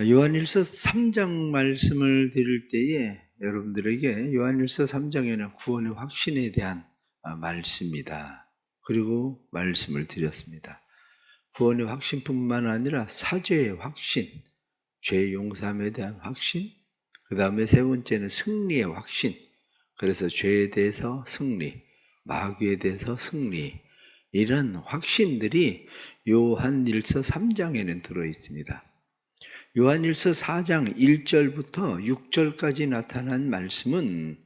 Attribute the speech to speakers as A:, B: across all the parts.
A: 요한일서 3장 말씀을 드릴 때에 여러분들에게 요한일서 3장에는 구원의 확신에 대한 말씀이다. 그리고 말씀을 드렸습니다. 구원의 확신뿐만 아니라 사죄의 확신, 죄 용서함에 대한 확신, 그 다음에 세 번째는 승리의 확신. 그래서 죄에 대해서 승리, 마귀에 대해서 승리, 이런 확신들이 요한일서 3장에는 들어있습니다. 요한일서 4장 1절부터 6절까지 나타난 말씀은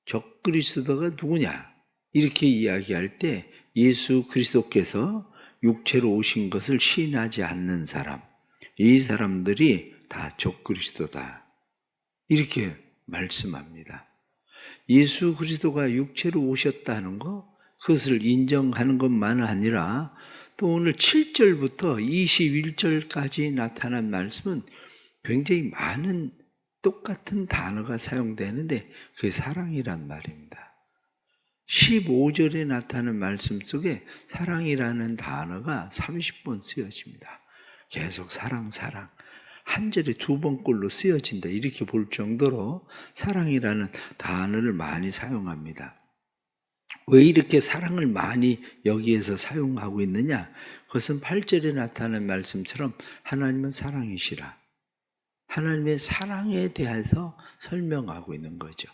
A: 적그리스도가 누구냐? 이렇게 이야기할 때 예수 그리스도께서 육체로 오신 것을 시인하지 않는 사람, 이 사람들이 다 적그리스도다. 이렇게 말씀합니다. 예수 그리스도가 육체로 오셨다는 것, 그것을 인정하는 것만 아니라 또 오늘 7절부터 21절까지 나타난 말씀은 굉장히 많은 똑같은 단어가 사용되는데 그게 사랑이란 말입니다. 15절에 나타나는 말씀 속에 사랑이라는 단어가 30번 쓰여집니다. 계속 사랑, 사랑. 한 절에 2번꼴로 쓰여진다. 이렇게 볼 정도로 사랑이라는 단어를 많이 사용합니다. 왜 이렇게 사랑을 많이 여기에서 사용하고 있느냐? 그것은 8절에 나타나는 말씀처럼 하나님은 사랑이시라. 하나님의 사랑에 대해서 설명하고 있는 거죠.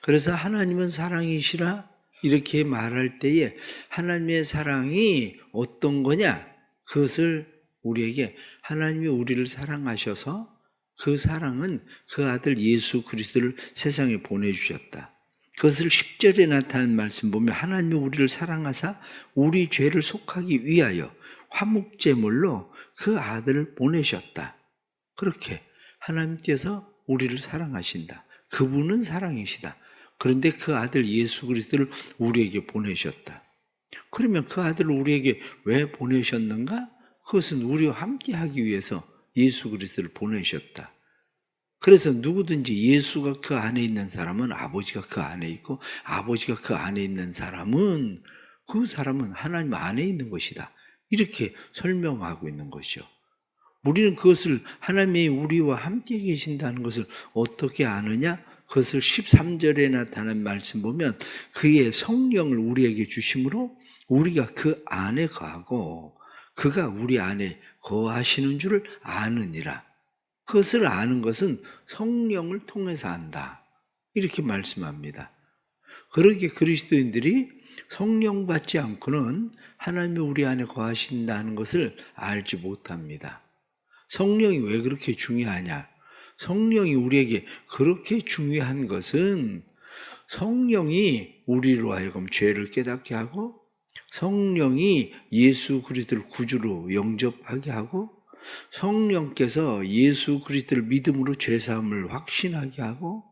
A: 그래서 하나님은 사랑이시라 이렇게 말할 때에 하나님의 사랑이 어떤 거냐? 그것을 우리에게 하나님이 우리를 사랑하셔서 그 사랑은 그 아들 예수 그리스도를 세상에 보내주셨다. 그것을 10절에 나타난 말씀 보면 하나님이 우리를 사랑하사 우리 죄를 속하기 위하여 화목제물로 그 아들을 보내셨다. 그렇게 하나님께서 우리를 사랑하신다. 그분은 사랑이시다. 그런데 그 아들 예수 그리스도를 우리에게 보내셨다. 그러면 그 아들을 우리에게 왜 보내셨는가? 그것은 우리와 함께하기 위해서 예수 그리스도를 보내셨다. 그래서 누구든지 예수가 그 안에 있는 사람은 아버지가 그 안에 있고 아버지가 그 안에 있는 사람은 그 사람은 하나님 안에 있는 것이다. 이렇게 설명하고 있는 것이죠. 우리는 그것을 하나님이 우리와 함께 계신다는 것을 어떻게 아느냐? 그것을 13절에 나타난 말씀 보면 그의 성령을 우리에게 주심으로 우리가 그 안에 거하고 그가 우리 안에 거하시는 줄을 아느니라. 그것을 아는 것은 성령을 통해서 안다. 이렇게 말씀합니다. 그렇게 그리스도인들이 성령 받지 않고는 하나님이 우리 안에 거하신다는 것을 알지 못합니다. 성령이 왜 그렇게 중요하냐? 성령이 우리에게 그렇게 중요한 것은 성령이 우리로 하여금 죄를 깨닫게 하고 성령이 예수 그리스도를 구주로 영접하게 하고 성령께서 예수 그리스도를 믿음으로 죄사함을 확신하게 하고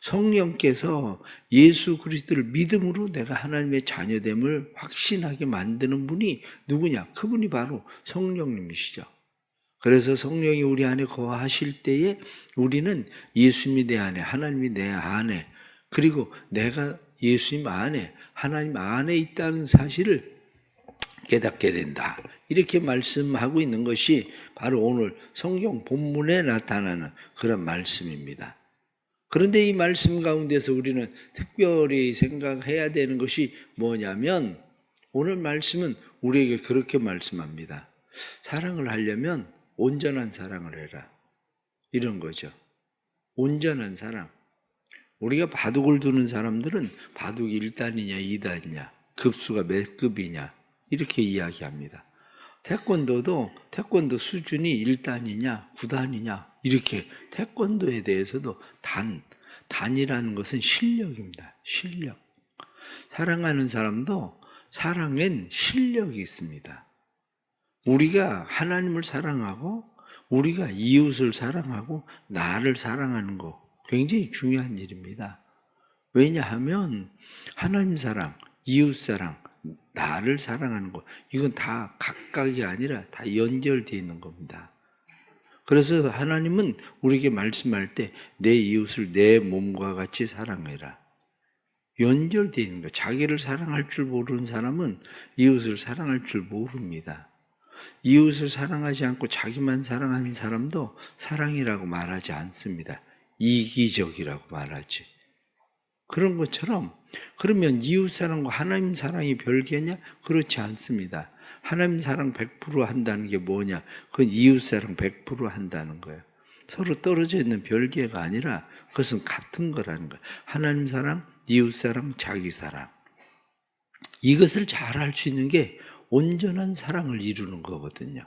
A: 성령께서 예수 그리스도를 믿음으로 내가 하나님의 자녀됨을 확신하게 만드는 분이 누구냐? 그분이 바로 성령님이시죠. 그래서 성령이 우리 안에 거하실 때에 우리는 예수님이 내 안에, 하나님이 내 안에, 그리고 내가 예수님 안에, 하나님 안에 있다는 사실을 깨닫게 된다. 이렇게 말씀하고 있는 것이 바로 오늘 성경 본문에 나타나는 그런 말씀입니다. 그런데 이 말씀 가운데서 우리는 특별히 생각해야 되는 것이 뭐냐면 오늘 말씀은 우리에게 그렇게 말씀합니다. 사랑을 하려면 온전한 사랑을 해라. 이런 거죠. 온전한 사랑. 우리가 바둑을 두는 사람들은 바둑이 1단이냐 2단이냐 급수가 몇 급이냐 이렇게 이야기합니다. 태권도도 태권도 수준이 1단이냐 9단이냐 이렇게 태권도에 대해서도 단이라는 것은 실력입니다. 실력. 사랑하는 사람도 사랑엔 실력이 있습니다. 우리가 하나님을 사랑하고 우리가 이웃을 사랑하고 나를 사랑하는 거 굉장히 중요한 일입니다. 왜냐하면 하나님 사랑, 이웃 사랑, 나를 사랑하는 것 이건 다 각각이 아니라 다 연결되어 있는 겁니다. 그래서 하나님은 우리에게 말씀할 때 내 이웃을 내 몸과 같이 사랑해라. 연결되어 있는 거예요. 자기를 사랑할 줄 모르는 사람은 이웃을 사랑할 줄 모릅니다. 이웃을 사랑하지 않고 자기만 사랑하는 사람도 사랑이라고 말하지 않습니다. 이기적이라고 말하지. 그런 것처럼 그러면 이웃 사랑과 하나님 사랑이 별개냐? 그렇지 않습니다. 하나님 사랑 100% 한다는 게 뭐냐? 그건 이웃 사랑 100% 한다는 거예요. 서로 떨어져 있는 별개가 아니라 그것은 같은 거라는 거예요. 하나님 사랑, 이웃 사랑, 자기 사랑. 이것을 잘 할 수 있는 게 온전한 사랑을 이루는 거거든요.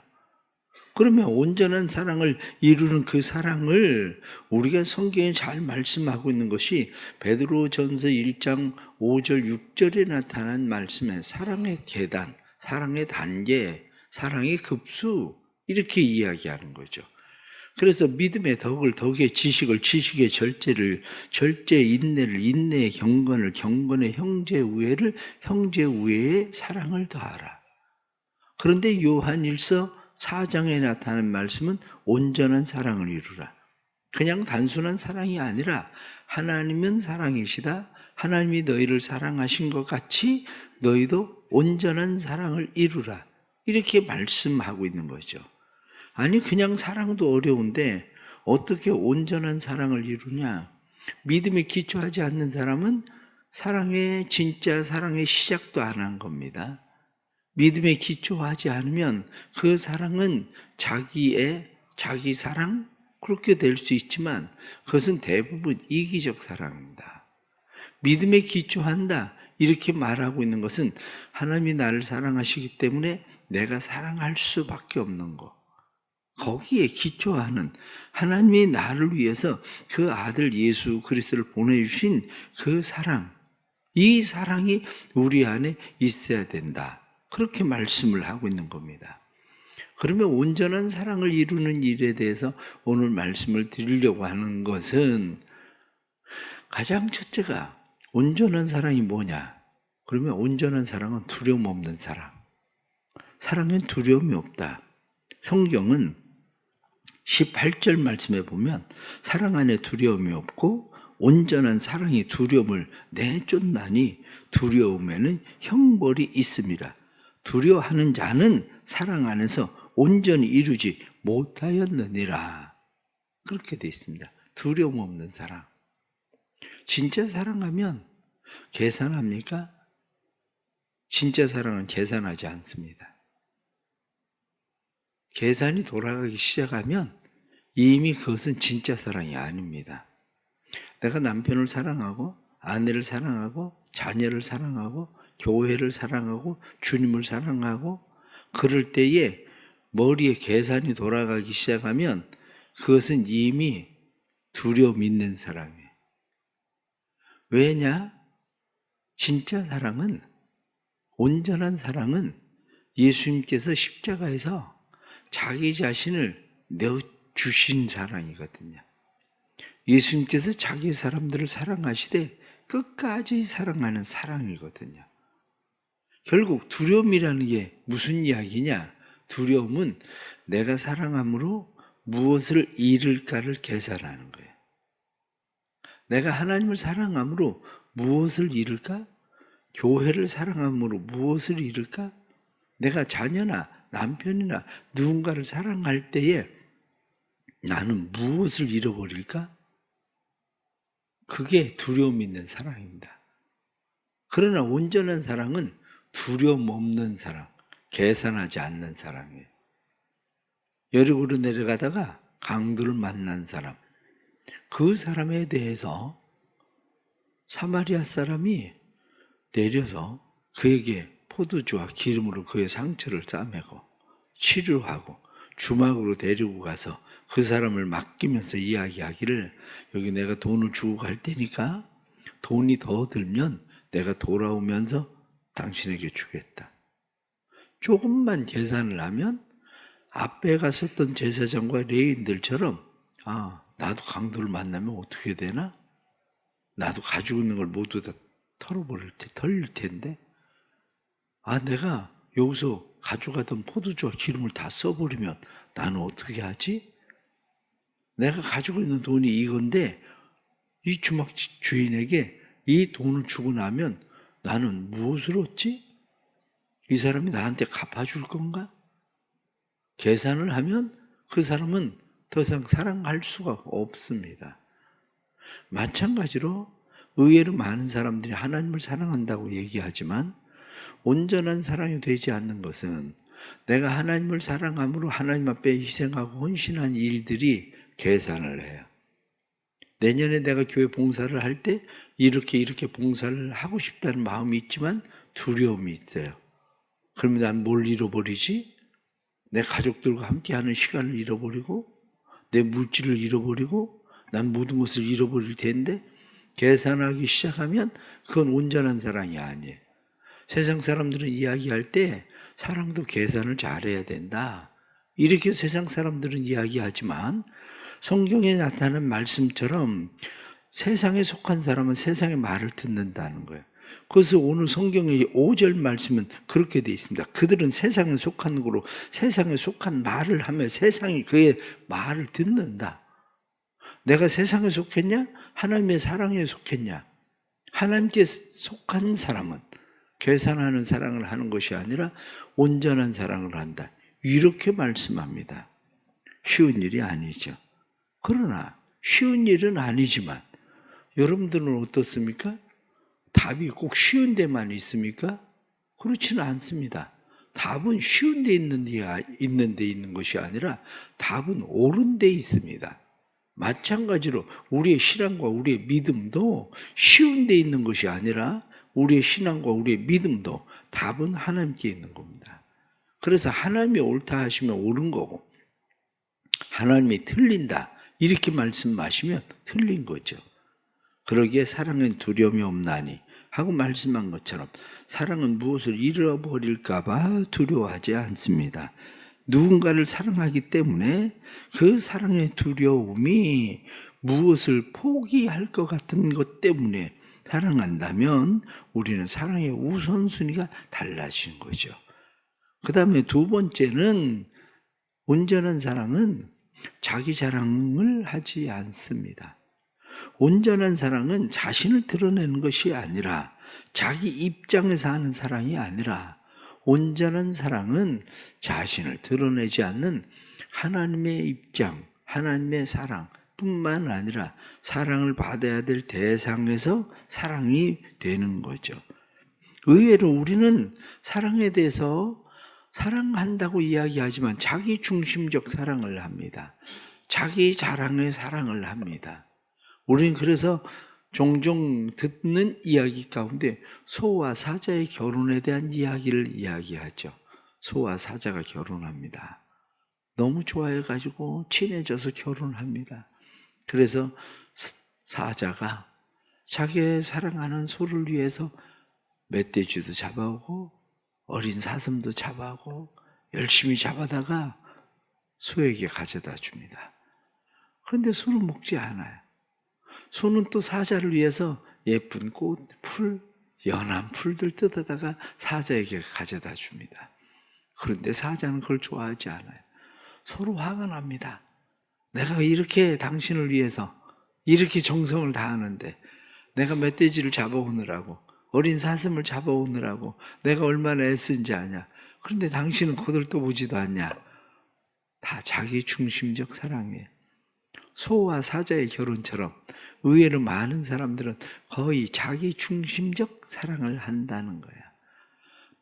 A: 그러면 온전한 사랑을 이루는 그 사랑을 우리가 성경에 잘 말씀하고 있는 것이 베드로전서 1장 5절 6절에 나타난 말씀에 사랑의 계단, 사랑의 단계, 사랑의 급수 이렇게 이야기하는 거죠. 그래서 믿음의 덕을, 덕의 지식을, 지식의 절제를, 절제의 인내를, 인내의 경건을, 경건의 형제 우애를, 형제 우애의 사랑을 더하라. 그런데 요한일서 4장에 나타나는 말씀은 온전한 사랑을 이루라. 그냥 단순한 사랑이 아니라 하나님은 사랑이시다. 하나님이 너희를 사랑하신 것 같이 너희도 온전한 사랑을 이루라. 이렇게 말씀하고 있는 거죠. 아니 그냥 사랑도 어려운데 어떻게 온전한 사랑을 이루냐. 믿음에 기초하지 않는 사람은 진짜 사랑의 시작도 안 한 겁니다. 믿음에 기초하지 않으면 그 사랑은 자기 사랑? 그렇게 될 수 있지만 그것은 대부분 이기적 사랑입니다. 믿음에 기초한다 이렇게 말하고 있는 것은 하나님이 나를 사랑하시기 때문에 내가 사랑할 수밖에 없는 것. 거기에 기초하는 하나님이 나를 위해서 그 아들 예수 그리스도를 보내주신 그 사랑, 이 사랑이 우리 안에 있어야 된다. 그렇게 말씀을 하고 있는 겁니다. 그러면 온전한 사랑을 이루는 일에 대해서 오늘 말씀을 드리려고 하는 것은 가장 첫째가 온전한 사랑이 뭐냐? 그러면 온전한 사랑은 두려움 없는 사랑. 사랑엔 두려움이 없다. 성경은 18절 말씀에 보면 사랑 안에 두려움이 없고 온전한 사랑이 두려움을 내쫓나니 두려움에는 형벌이 있습니다. 두려워하는 자는 사랑 안에서 온전히 이루지 못하였느니라. 그렇게 되어 있습니다. 두려움 없는 사랑. 진짜 사랑하면 계산합니까? 진짜 사랑은 계산하지 않습니다. 계산이 돌아가기 시작하면 이미 그것은 진짜 사랑이 아닙니다. 내가 남편을 사랑하고 아내를 사랑하고 자녀를 사랑하고 교회를 사랑하고 주님을 사랑하고 그럴 때에 머리에 계산이 돌아가기 시작하면 그것은 이미 두려움 있는 사랑이에요. 왜냐? 진짜 사랑은, 온전한 사랑은 예수님께서 십자가에서 자기 자신을 내어주신 사랑이거든요. 예수님께서 자기 사람들을 사랑하시되 끝까지 사랑하는 사랑이거든요. 결국 두려움이라는 게 무슨 이야기냐? 두려움은 내가 사랑함으로 무엇을 잃을까를 계산하는 거예요. 내가 하나님을 사랑함으로 무엇을 잃을까? 교회를 사랑함으로 무엇을 잃을까? 내가 자녀나 남편이나 누군가를 사랑할 때에 나는 무엇을 잃어버릴까? 그게 두려움 있는 사랑입니다. 그러나 온전한 사랑은 두려움 없는 사랑, 계산하지 않는 사랑이에요. 여리고로 내려가다가 강도를 만난 사람, 그 사람에 대해서 사마리아 사람이 내려서 그에게 포도주와 기름으로 그의 상처를 싸매고 치료하고 주막으로 데리고 가서 그 사람을 맡기면서 이야기하기를 여기 내가 돈을 주고 갈 테니까 돈이 더 들면 내가 돌아오면서 당신에게 주겠다. 조금만 계산을 하면 앞에 갔었던 제사장과 레위인들처럼 나도 강도를 만나면 어떻게 되나? 나도 가지고 있는 걸 모두 다 털릴 텐데 내가 여기서 가져가던 포도주와 기름을 다 써버리면 나는 어떻게 하지? 내가 가지고 있는 돈이 이건데 이 주막 주인에게 이 돈을 주고 나면 나는 무엇을 얻지? 이 사람이 나한테 갚아줄 건가? 계산을 하면 그 사람은 더 이상 사랑할 수가 없습니다. 마찬가지로 의외로 많은 사람들이 하나님을 사랑한다고 얘기하지만 온전한 사랑이 되지 않는 것은 내가 하나님을 사랑함으로 하나님 앞에 희생하고 헌신한 일들이 계산을 해요. 내년에 내가 교회 봉사를 할 때 이렇게 봉사를 하고 싶다는 마음이 있지만 두려움이 있어요. 그러면 난 뭘 잃어버리지? 내 가족들과 함께하는 시간을 잃어버리고 내 물질을 잃어버리고 난 모든 것을 잃어버릴 텐데 계산하기 시작하면 그건 온전한 사랑이 아니에요. 세상 사람들은 이야기할 때 사랑도 계산을 잘해야 된다. 이렇게 세상 사람들은 이야기하지만 성경에 나타난 말씀처럼 세상에 속한 사람은 세상의 말을 듣는다는 거예요. 그래서 오늘 성경의 5절 말씀은 그렇게 되어 있습니다. 그들은 세상에 속한 거로 세상에 속한 말을 하며 세상이 그의 말을 듣는다. 내가 세상에 속했냐? 하나님의 사랑에 속했냐? 하나님께 속한 사람은 계산하는 사랑을 하는 것이 아니라 온전한 사랑을 한다. 이렇게 말씀합니다. 쉬운 일이 아니죠. 그러나 쉬운 일은 아니지만 여러분들은 어떻습니까? 답이 꼭 쉬운 데만 있습니까? 그렇지는 않습니다. 답은 쉬운 데 있는 것이 아니라 답은 옳은 데 있습니다. 마찬가지로 우리의 신앙과 우리의 믿음도 쉬운 데 있는 것이 아니라 우리의 신앙과 우리의 믿음도 답은 하나님께 있는 겁니다. 그래서 하나님이 옳다 하시면 옳은 거고 하나님이 틀린다 이렇게 말씀하시면 틀린 거죠. 그러기에 사랑은 두려움이 없나니 하고 말씀한 것처럼 사랑은 무엇을 잃어버릴까 봐 두려워하지 않습니다. 누군가를 사랑하기 때문에 그 사랑의 두려움이 무엇을 포기할 것 같은 것 때문에 사랑한다면 우리는 사랑의 우선순위가 달라진 거죠. 그 다음에 두 번째는 온전한 사랑은 자기 자랑을 하지 않습니다. 온전한 사랑은 자신을 드러내는 것이 아니라 자기 입장에서 하는 사랑이 아니라 온전한 사랑은 자신을 드러내지 않는 하나님의 입장, 하나님의 사랑 뿐만 아니라 사랑을 받아야 될 대상에서 사랑이 되는 거죠. 의외로 우리는 사랑에 대해서 사랑한다고 이야기하지만 자기 중심적 사랑을 합니다. 자기 자랑의 사랑을 합니다. 우리는 그래서 종종 듣는 이야기 가운데 소와 사자의 결혼에 대한 이야기를 이야기하죠. 소와 사자가 결혼합니다. 너무 좋아해가지고 친해져서 결혼합니다. 그래서 사자가 자기의 사랑하는 소를 위해서 멧돼지도 잡아오고 어린 사슴도 잡아오고 열심히 잡아다가 소에게 가져다 줍니다. 그런데 소는 먹지 않아요. 소는 또 사자를 위해서 예쁜 꽃, 풀, 연한 풀들 뜯어다가 사자에게 가져다 줍니다. 그런데 사자는 그걸 좋아하지 않아요. 서로 화가 납니다. 내가 이렇게 당신을 위해서 이렇게 정성을 다하는데 내가 멧돼지를 잡아오느라고 어린 사슴을 잡아오느라고 내가 얼마나 애쓴지 아냐. 그런데 당신은 거들떠보지도 않냐. 다 자기 중심적 사랑이에요. 소와 사자의 결혼처럼 의외로 많은 사람들은 거의 자기 중심적 사랑을 한다는 거야.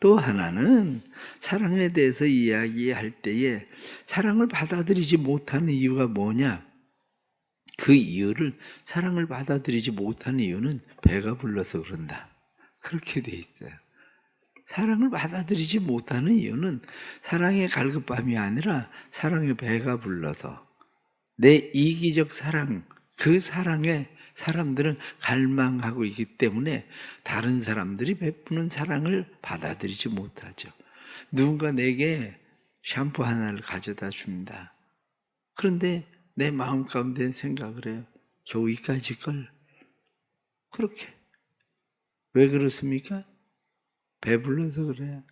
A: 또 하나는 사랑에 대해서 이야기할 때에 사랑을 받아들이지 못하는 이유가 뭐냐? 그 이유를 사랑을 받아들이지 못하는 이유는 배가 불러서 그런다. 그렇게 돼 있어요. 사랑을 받아들이지 못하는 이유는 사랑의 갈급함이 아니라 사랑의 배가 불러서 내 이기적 사랑, 그 사랑에 사람들은 갈망하고 있기 때문에 다른 사람들이 베푸는 사랑을 받아들이지 못하죠. 누군가 내게 샴푸 하나를 가져다 줍니다. 그런데 내 마음 가운데 생각을 해요. 겨우 이까짓 걸. 그렇게. 왜 그렇습니까? 배불러서 그래요.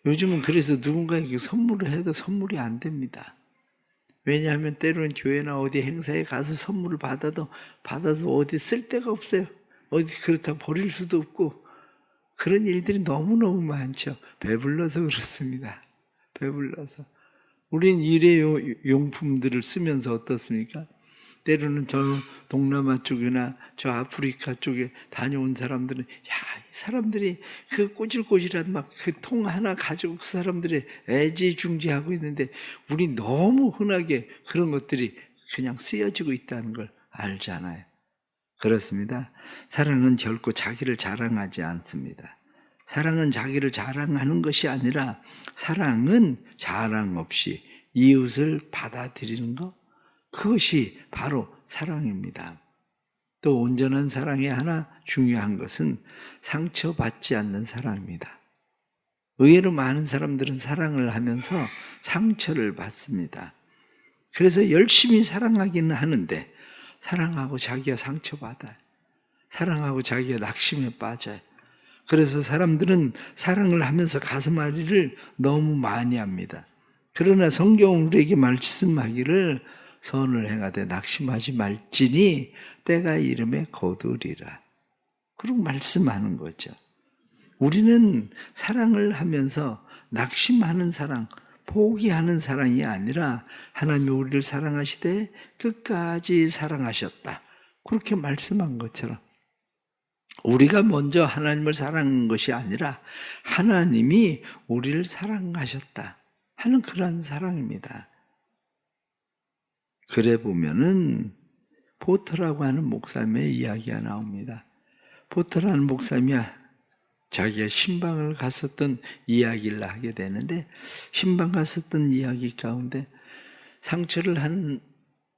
A: 요즘은 그래서 누군가에게 선물을 해도 선물이 안 됩니다. 왜냐하면 때로는 교회나 어디 행사에 가서 선물을 받아도 어디 쓸 데가 없어요. 어디 그렇다 버릴 수도 없고 그런 일들이 너무너무 많죠. 배불러서 그렇습니다. 배불러서. 우린 일회용품들을 쓰면서 어떻습니까? 때로는 저 동남아 쪽이나 저 아프리카 쪽에 다녀온 사람들은 이 사람들이 그 꼬질꼬질한 막 그 통 하나 가지고 그 사람들이 애지중지하고 있는데 우리 너무 흔하게 그런 것들이 그냥 쓰여지고 있다는 걸 알잖아요. 그렇습니다. 사랑은 결코 자기를 자랑하지 않습니다. 사랑은 자기를 자랑하는 것이 아니라 사랑은 자랑 없이 이웃을 받아들이는 것, 그것이 바로 사랑입니다. 또 온전한 사랑의 하나 중요한 것은 상처받지 않는 사랑입니다. 의외로 많은 사람들은 사랑을 하면서 상처를 받습니다. 그래서 열심히 사랑하기는 하는데 사랑하고 자기가 상처받아요. 사랑하고 자기가 낙심에 빠져요. 그래서 사람들은 사랑을 하면서 가슴앓이를 너무 많이 합니다. 그러나 성경은 우리에게 말씀하기를 선을 행하되 낙심하지 말지니 때가 이름에 거두리라. 그리고 말씀하는 거죠. 우리는 사랑을 하면서 낙심하는 사랑, 포기하는 사랑이 아니라 하나님이 우리를 사랑하시되 끝까지 사랑하셨다. 그렇게 말씀한 것처럼 우리가 먼저 하나님을 사랑한 것이 아니라 하나님이 우리를 사랑하셨다 하는 그런 사랑입니다. 그래 보면은 포터라고 하는 목사님의 이야기가 나옵니다. 포터라는 목사님이 자기가 신방을 갔었던 이야기를 하게 되는데 신방 갔었던 이야기 가운데 상처를 한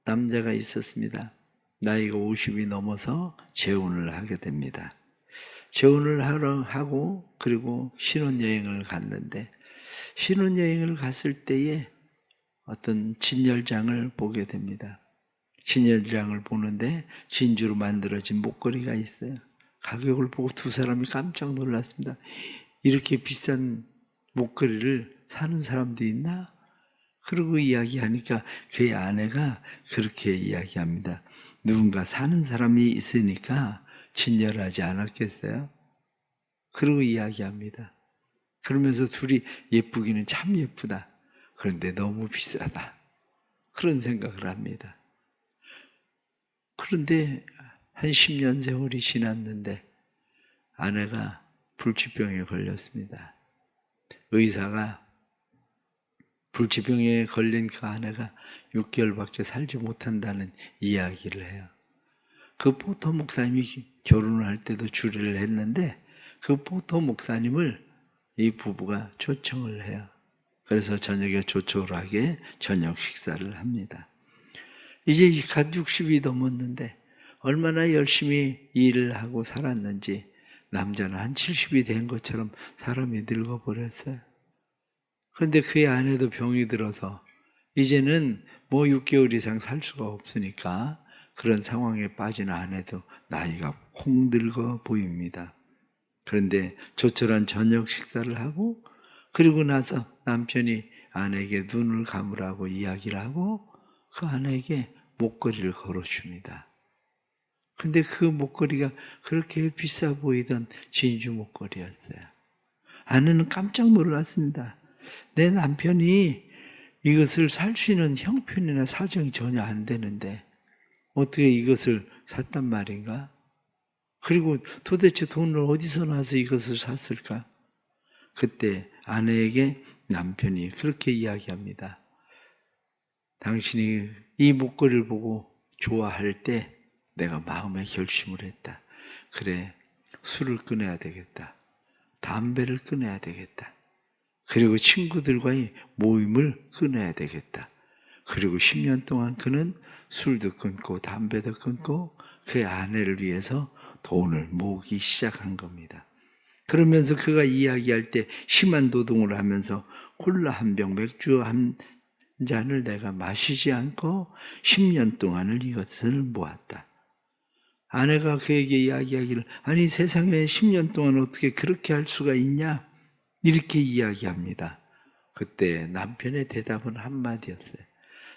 A: 남자가 있었습니다. 나이가 50이 넘어서 재혼을 하게 됩니다. 재혼을 하고 그리고 신혼여행을 갔는데 신혼여행을 갔을 때에 어떤 진열장을 보게 됩니다. 진열장을 보는데 진주로 만들어진 목걸이가 있어요. 가격을 보고 두 사람이 깜짝 놀랐습니다. 이렇게 비싼 목걸이를 사는 사람도 있나? 그러고 이야기하니까 그의 아내가 그렇게 이야기합니다. 누군가 사는 사람이 있으니까 진열하지 않았겠어요? 그러고 이야기합니다. 그러면서 둘이 예쁘기는 참 예쁘다. 그런데 너무 비싸다. 그런 생각을 합니다. 그런데 한 10년 세월이 지났는데 아내가 불치병에 걸렸습니다. 의사가 불치병에 걸린 그 아내가 6개월밖에 살지 못한다는 이야기를 해요. 그 포터 목사님이 결혼을 할 때도 주례를 했는데 그 포터 목사님을 이 부부가 초청을 해요. 그래서 저녁에 조촐하게 저녁 식사를 합니다. 이제 갓 60이 넘었는데 얼마나 열심히 일을 하고 살았는지 남자는 한 70이 된 것처럼 사람이 늙어버렸어요. 그런데 그의 아내도 병이 들어서 이제는 뭐 6개월 이상 살 수가 없으니까 그런 상황에 빠진 아내도 나이가 홍 늙어 보입니다. 그런데 조촐한 저녁 식사를 하고 그리고 나서 남편이 아내에게 눈을 감으라고 이야기를 하고 그 아내에게 목걸이를 걸어줍니다. 근데 그 목걸이가 그렇게 비싸 보이던 진주 목걸이였어요. 아내는 깜짝 놀랐습니다. 내 남편이 이것을 살 수 있는 형편이나 사정이 전혀 안 되는데 어떻게 이것을 샀단 말인가? 그리고 도대체 돈을 어디서 나서 이것을 샀을까? 그때 아내에게 남편이 그렇게 이야기합니다. 당신이 이 목걸이를 보고 좋아할 때 내가 마음에 결심을 했다. 그래, 술을 끊어야 되겠다. 담배를 끊어야 되겠다. 그리고 친구들과의 모임을 끊어야 되겠다. 그리고 10년 동안 그는 술도 끊고 담배도 끊고 그의 아내를 위해서 돈을 모으기 시작한 겁니다. 그러면서 그가 이야기할 때 심한 도동을 하면서 콜라 한 병, 맥주 한 잔을 내가 마시지 않고 10년 동안을 이것을 모았다. 아내가 그에게 이야기하기를 아니 세상에 10년 동안 어떻게 그렇게 할 수가 있냐? 이렇게 이야기합니다. 그때 남편의 대답은 한마디였어요.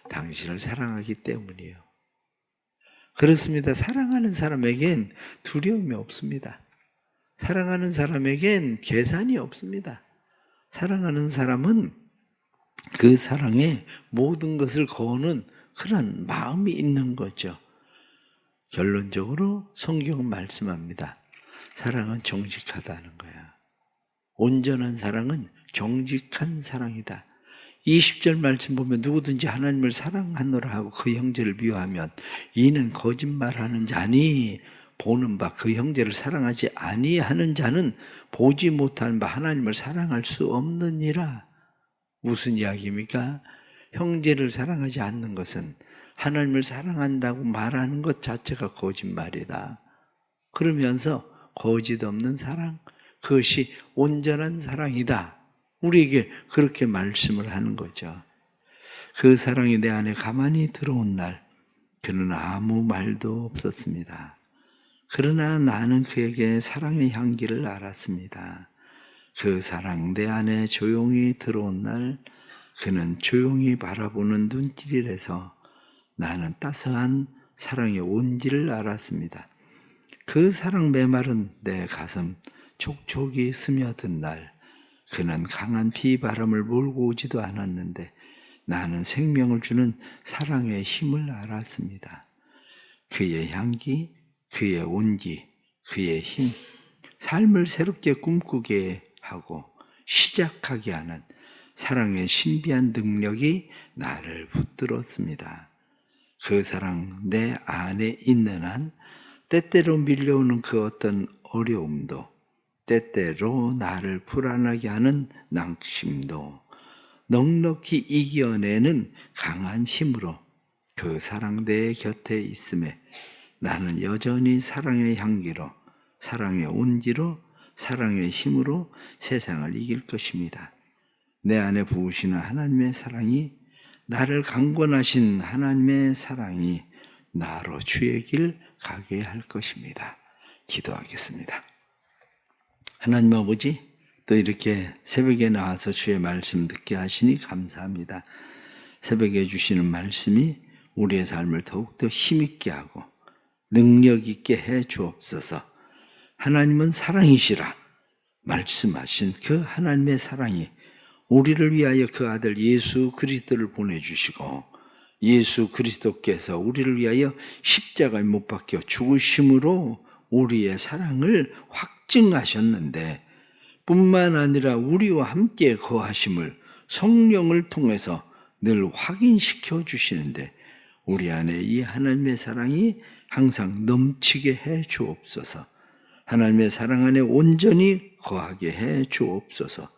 A: 당신을 사랑하기 때문이에요. 그렇습니다. 사랑하는 사람에겐 두려움이 없습니다. 사랑하는 사람에겐 계산이 없습니다. 사랑하는 사람은 그 사랑에 모든 것을 거는 그런 마음이 있는 거죠. 결론적으로 성경은 말씀합니다. 사랑은 정직하다는 거야. 온전한 사랑은 정직한 사랑이다. 20절 말씀 보면 누구든지 하나님을 사랑하노라 하고 그 형제를 미워하면 이는 거짓말하는 자니 보는 바 그 형제를 사랑하지 아니하는 자는 보지 못하는 바 하나님을 사랑할 수 없느니라. 무슨 이야기입니까? 형제를 사랑하지 않는 것은 하나님을 사랑한다고 말하는 것 자체가 거짓말이다. 그러면서 거짓 없는 사랑, 그것이 온전한 사랑이다. 우리에게 그렇게 말씀을 하는 거죠. 그 사랑이 내 안에 가만히 들어온 날 그는 아무 말도 없었습니다. 그러나 나는 그에게 사랑의 향기를 알았습니다. 그 사랑 내 안에 조용히 들어온 날 그는 조용히 바라보는 눈길이라서 나는 따스한 사랑의 온기를 알았습니다. 그 사랑 메마른 내 가슴 촉촉이 스며든 날 그는 강한 비바람을 몰고 오지도 않았는데 나는 생명을 주는 사랑의 힘을 알았습니다. 그의 향기, 그의 온기, 그의 힘, 삶을 새롭게 꿈꾸게 하고 시작하게 하는 사랑의 신비한 능력이 나를 붙들었습니다. 그 사랑 내 안에 있는 한 때때로 밀려오는 그 어떤 어려움도 때때로 나를 불안하게 하는 낙심도 넉넉히 이겨내는 강한 힘으로 그 사랑 내 곁에 있음에 나는 여전히 사랑의 향기로 사랑의 온기로 사랑의 힘으로 세상을 이길 것입니다. 내 안에 부으시는 하나님의 사랑이 나를 강권하신 하나님의 사랑이 나로 주의 길 가게 할 것입니다. 기도하겠습니다. 하나님 아버지, 또 이렇게 새벽에 나와서 주의 말씀 듣게 하시니 감사합니다. 새벽에 주시는 말씀이 우리의 삶을 더욱더 힘있게 하고 능력 있게 해 주옵소서. 하나님은 사랑이시라 말씀하신 그 하나님의 사랑이 우리를 위하여 그 아들 예수 그리스도를 보내주시고 예수 그리스도께서 우리를 위하여 십자가에 못 박혀 죽으심으로 우리의 사랑을 확증하셨는데 뿐만 아니라 우리와 함께 거하심을 성령을 통해서 늘 확인시켜 주시는데 우리 안에 이 하나님의 사랑이 항상 넘치게 해 주옵소서. 하나님의 사랑 안에 온전히 거하게 해 주옵소서.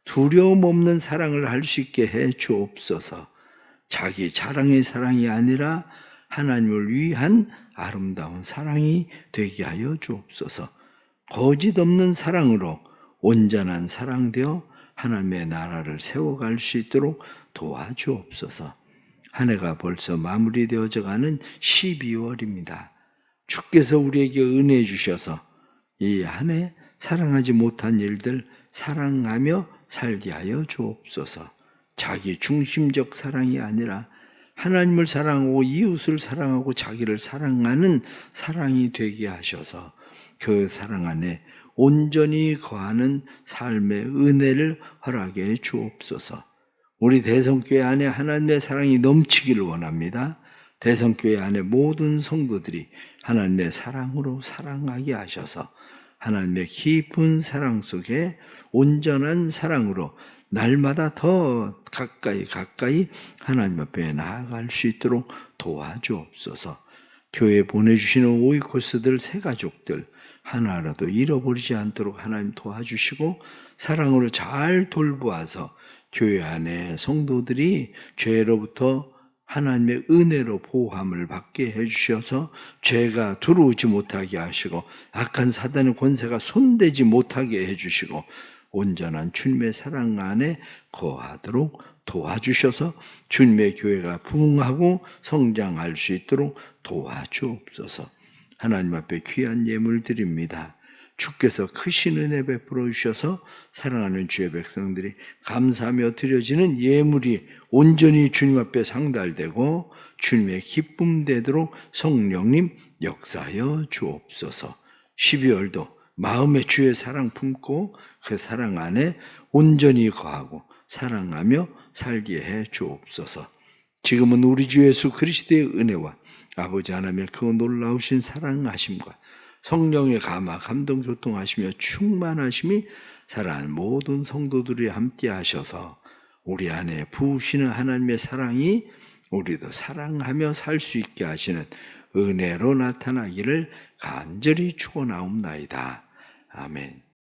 A: 두려움 없는 사랑을 할 수 있게 해 주옵소서. 자기 자랑의 사랑이 아니라 하나님을 위한 아름다운 사랑이 되게 하여 주옵소서. 거짓 없는 사랑으로 온전한 사랑되어 하나님의 나라를 세워갈 수 있도록 도와주옵소서. 한 해가 벌써 마무리되어져 가는 12월입니다. 주께서 우리에게 은혜 주셔서 이 한 해 사랑하지 못한 일들 사랑하며 살게 하여 주옵소서. 자기 중심적 사랑이 아니라 하나님을 사랑하고 이웃을 사랑하고 자기를 사랑하는 사랑이 되게 하셔서 그 사랑 안에 온전히 거하는 삶의 은혜를 허락해 주옵소서. 우리 대성교회 안에 하나님의 사랑이 넘치기를 원합니다. 대성교회 안에 모든 성도들이 하나님의 사랑으로 사랑하게 하셔서 하나님의 깊은 사랑 속에 온전한 사랑으로 날마다 더 가까이 하나님 앞에 나아갈 수 있도록 도와주옵소서. 교회에 보내주시는 오이코스들 새 가족들 하나라도 잃어버리지 않도록 하나님 도와주시고 사랑으로 잘 돌보아서 교회 안에 성도들이 죄로부터 하나님의 은혜로 보호함을 받게 해주셔서 죄가 들어오지 못하게 하시고 악한 사단의 권세가 손대지 못하게 해주시고 온전한 주님의 사랑 안에 거하도록 도와주셔서 주님의 교회가 부흥하고 성장할 수 있도록 도와주옵소서. 하나님 앞에 귀한 예물 드립니다. 주께서 크신 은혜 베풀어 주셔서 사랑하는 주의 백성들이 감사하며 드려지는 예물이 온전히 주님 앞에 상달되고 주님의 기쁨 되도록 성령님 역사하여 주옵소서. 12월도 마음의 주의 사랑 품고 그 사랑 안에 온전히 거하고 사랑하며 살게 해 주옵소서. 지금은 우리 주 예수 그리스도의 은혜와 아버지 하나님의 그 놀라우신 사랑하심과 성령의 감화 감동 교통하시며 충만하심이 사랑하는 모든 성도들이 함께 하셔서 우리 안에 부으시는 하나님의 사랑이 우리도 사랑하며 살 수 있게 하시는 은혜로 나타나기를 간절히 축원하옵나이다. 아멘.